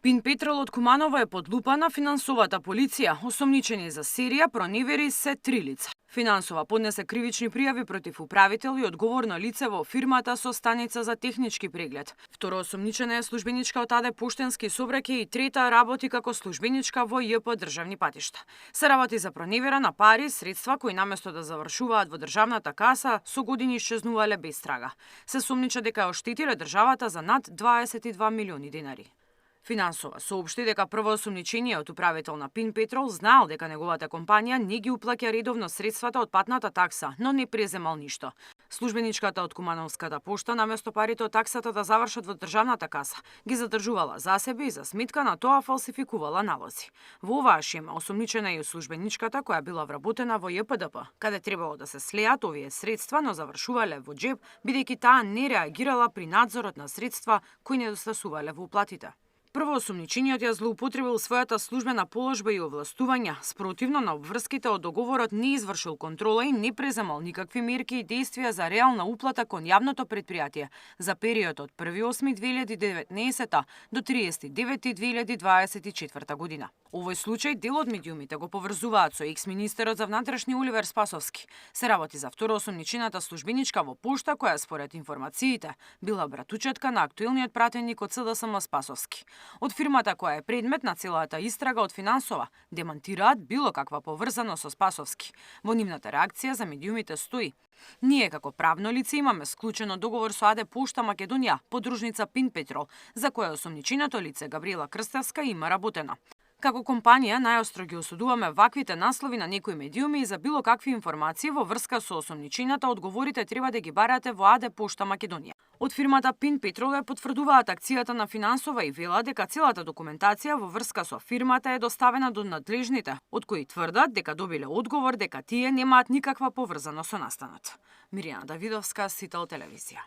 Пин Петрол од Куманово е под лупа на финансовата полиција. Осомничени за серија проневери се 3 лица. Финансова поднесе кривични пријави против управител и одговорно лице во фирмата со станица за технички преглед. Второ осомничена е службеничка од АД Поштенски сообраќај и трета работи како службеничка во ЈП Државни патишта. Се работи за проневера на пари, средства кои наместо да завршуваат во државната каса, со години исчезнувале без трага. Се сумнича дека оштетиле државата за над 22 милиони денари. Финансова соопшти дека првоосомничениот управител на Пин Петрол знаел дека неговата компанија не ги уплаќа редовно средствата од патната такса, но не преземал ништо. Службеничката од Кумановската пошта наместо парите од таксата да завршат во државната каса, ги задржувала за себе и за сметка на тоа фалсификувала налози. Во оваа шема осомничена е и службеничката која била вработена во ЈПДП, каде требало да се слеат овие средства, но завршувале во џеб бидејќи таа не реагирала при надзорот на средства кои недостасувале во уплатите. Првоосомничениот ја злоупотребил својата службена положба и овластувања, спротивно на обврските од договорот не извршил контрола и не преземал никакви мерки и действија за реална уплата кон јавното предпријатие за период од 1.8.2019 до 30.9.2024 година. Овој случај дел од медиумите го поврзуваат со екс-министерот за внатрешни Оливер Спасовски. Се работи за второосомничената службеничка во пошта која според информациите била братучетка на актуелниот пратеник од СДСМ Спасовски. Од фирмата која е предмет на целата истрага од Финансова демантираат било каква поврзаност со Спасовски. Во нивната реакција за медиумите стои: ние како правно лице имаме склучено договор со АД Пошта Македонија, подружница Пин Петрол, за која осомниченото лице Габриела Крстевска има работено. Како компанија најостро ги осудуваме ваквите наслови на некои медиуми и за било какви информации во врска со осомничената одговорите треба да ги барате во АД Пошта Македонија. Од фирмата Пин Петрол ја потврдуваат акцијата на Финансова и вела дека целата документација во врска со фирмата е доставена до надлежните, од кои тврдат дека добиле одговор дека тие немаат никаква поврзаност со настанот. Мирјана Давидовска, Сител телевизија.